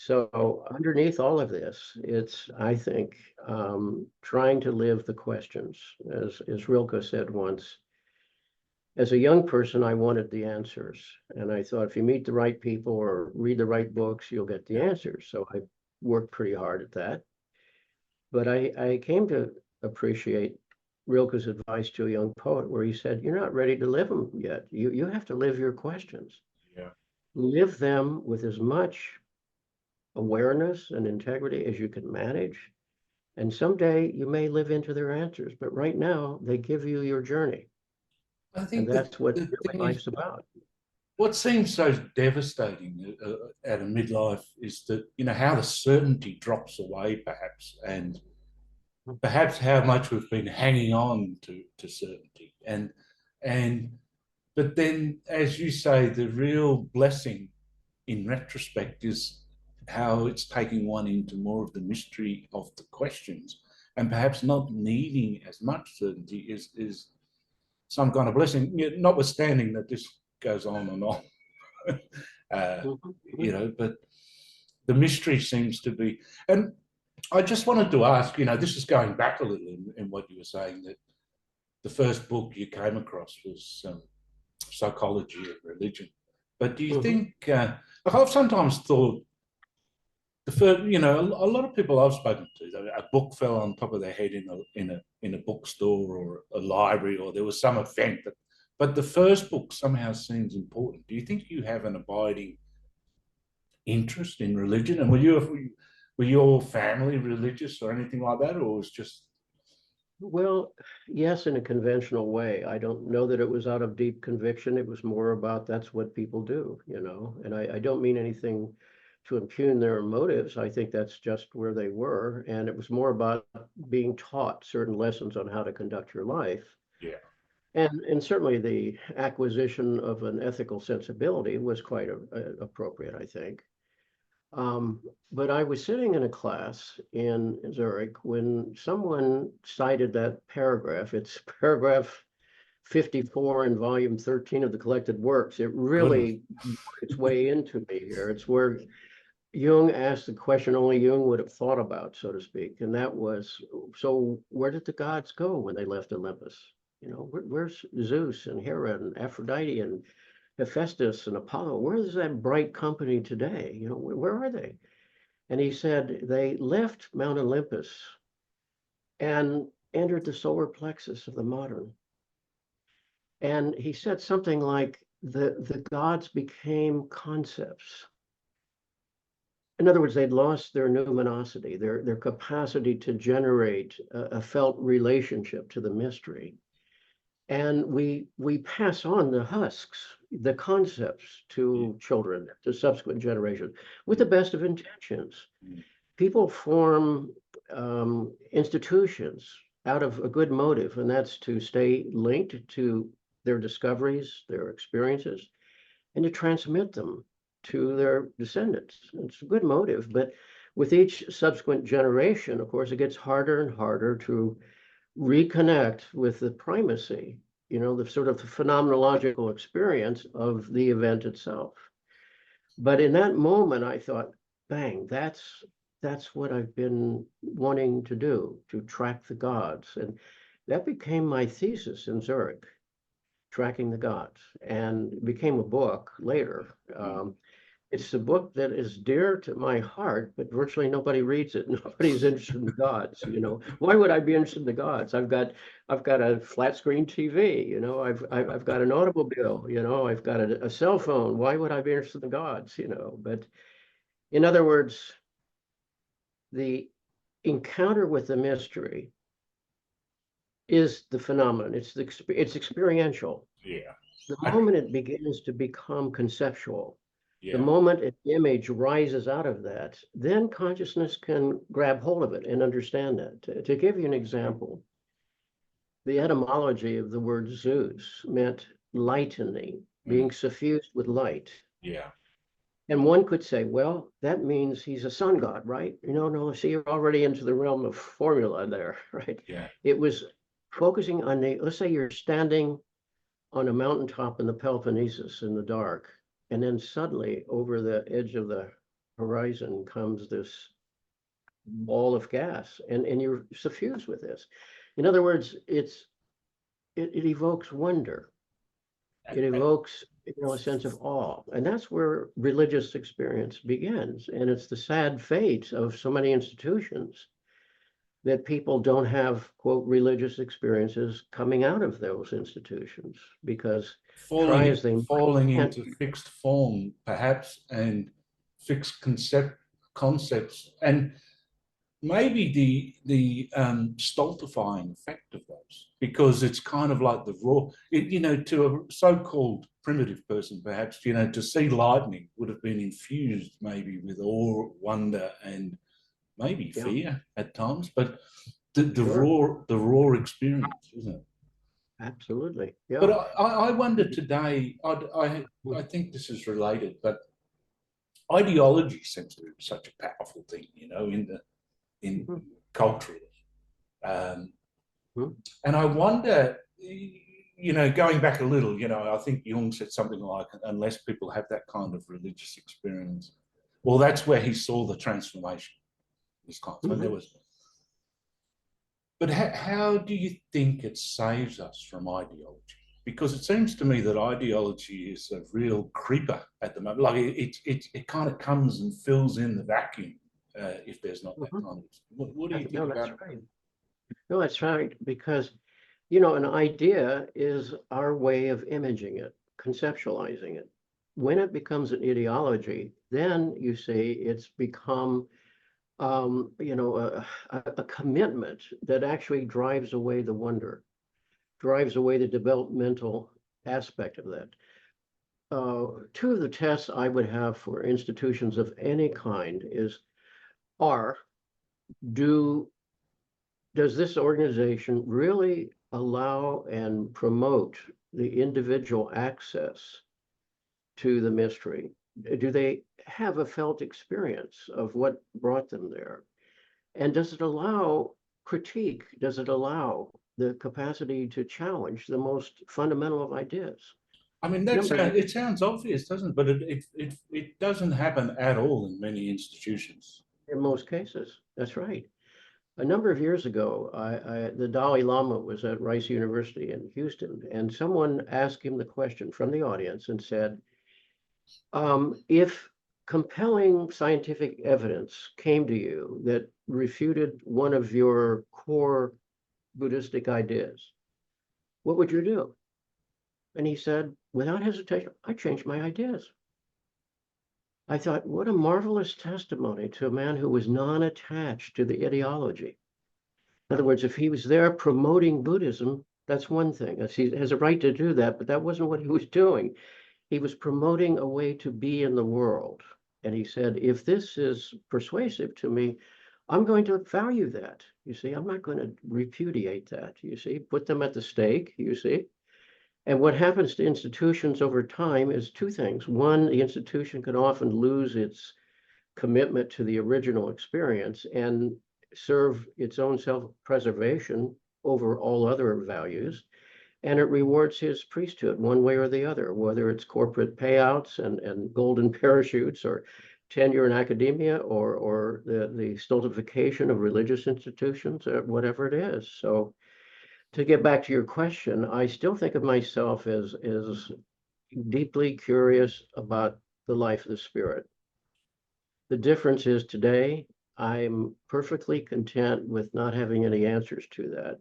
So underneath all of this, it's, I think, trying to live the questions. As Rilke said once, as a young person, I wanted the answers. And I thought if you meet the right people or read the right books, you'll get the answers. So I worked pretty hard at that. But I came to appreciate Rilke's advice to a young poet where he said, you're not ready to live them yet. You have to live your questions. Yeah. Live them with as much awareness and integrity as you can manage. And someday you may live into their answers, but right now they give you your journey. I And think that that's what the really thing is, life's about. what seems so devastating at a midlife is that, how the certainty drops away, perhaps, and perhaps how much we've been hanging on to certainty. And but then, as you say, the real blessing in retrospect is how it's taking one into more of the mystery of the questions, and perhaps not needing as much certainty is some kind of blessing, notwithstanding that this goes on and on. But the mystery seems to be. And I just wanted to ask, this is going back a little in what you were saying, that the first book you came across was Psychology of Religion. But do you think, like I've sometimes thought, the first, a lot of people I've spoken to, a book fell on top of their head in a bookstore or a library, or there was some event but the first book somehow seems important. Do you think you have an abiding interest in religion? And were your family religious or anything like that, or was just? Well, yes, in a conventional way. I don't know that it was out of deep conviction. It was more about that's what people do, and I don't mean anything to impugn their motives. I think that's just where they were. And it was more about being taught certain lessons on how to conduct your life. Yeah. And certainly the acquisition of an ethical sensibility was quite appropriate, I think. But I was sitting in a class in Zurich when someone cited that paragraph. It's paragraph 54 in volume 13 of the collected works. It Goodness. really worked its way into me here. It's where Jung asked the question only Jung would have thought about, so to speak. And that was, so where did the gods go when they left Olympus? Where's Zeus and Hera and Aphrodite and Hephaestus and Apollo? Where is that bright company today? Where are they? And he said they left Mount Olympus and entered the solar plexus of the modern. And he said something like the gods became concepts. In other words, they'd lost their numinosity, their capacity to generate a felt relationship to the mystery. And we pass on the husks, the concepts to children, to subsequent generations, with the best of intentions. People form institutions out of a good motive, and that's to stay linked to their discoveries, their experiences, and to transmit them to their descendants. It's a good motive, but with each subsequent generation, of course, it gets harder and harder to reconnect with the primacy, the sort of phenomenological experience of the event itself. But in that moment, I thought, bang, that's what I've been wanting to do, to track the gods. And that became my thesis in Zurich, tracking the gods, and it became a book later. It's a book that is dear to my heart, but virtually nobody reads it. Nobody's interested in the gods. Why would I be interested in the gods? I've got a flat screen TV. I've got an automobile. I've got a cell phone. Why would I be interested in the gods? But in other words, the encounter with the mystery is the phenomenon. It's experiential. Yeah. The moment it begins to become conceptual, the Yeah. moment an image rises out of that, then consciousness can grab hold of it and understand that. To give you an example, the etymology of the word Zeus meant lightening, being suffused with light. Yeah. And one could say, well, that means he's a sun god, right? No, see, you're already into the realm of formula there, right? Yeah. It was focusing on let's say you're standing on a mountaintop in the Peloponnesus in the dark, and then suddenly over the edge of the horizon comes this ball of gas, and you're suffused with this. In other words, it evokes wonder. It evokes, a sense of awe, and that's where religious experience begins. And it's the sad fate of so many institutions that people don't have, quote, religious experiences coming out of those institutions, because try as they might, falling can't. into fixed form, perhaps, and fixed concepts, and maybe the stultifying effect of those, because it's kind of like the raw, to a so-called primitive person, perhaps, to see lightning would have been infused maybe with awe, wonder, and maybe fear at times, but the raw experience, isn't it? Absolutely, yeah. But I wonder today, I think this is related, but ideology seems to be such a powerful thing, in culture. And I wonder, going back a little, I think Jung said something like, unless people have that kind of religious experience, well, that's where he saw the transformation. But how do you think it saves us from ideology? Because it seems to me that ideology is a real creeper at the moment. Like it kind of comes and fills in the vacuum if there's not that kind of. What do you think No, about that's right. No, that's right, because an idea is our way of imaging it, conceptualizing it. When it becomes an ideology, then you see it's become a commitment that actually drives away the wonder, drives away the developmental aspect of that. Two of the tests I would have for institutions of any kind are, does this organization really allow and promote the individual access to the mystery? Do they have a felt experience of what brought them there? And does it allow critique? Does it allow the capacity to challenge the most fundamental of ideas? I mean, it sounds obvious, doesn't it? But it doesn't happen at all in many institutions. In most cases, that's right. A number of years ago, the Dalai Lama was at Rice University in Houston, and someone asked him the question from the audience and said, if compelling scientific evidence came to you that refuted one of your core Buddhistic ideas, what would you do? And he said, without hesitation, I changed my ideas. I thought, what a marvelous testimony to a man who was non-attached to the ideology. In other words, if he was there promoting Buddhism, that's one thing. He has a right to do that, but that wasn't what he was doing. He was promoting a way to be in the world. And he said, if this is persuasive to me, I'm going to value that. You see, I'm not going to repudiate that. You see, put them at the stake, you see. And what happens to institutions over time is two things. One, the institution can often lose its commitment to the original experience and serve its own self-preservation over all other values. And it rewards his priesthood one way or the other, whether it's corporate payouts and golden parachutes, or tenure in academia, or the stultification of religious institutions, or whatever it is. So to get back to your question, I still think of myself as deeply curious about the life of the spirit. The difference is today, I'm perfectly content with not having any answers to that.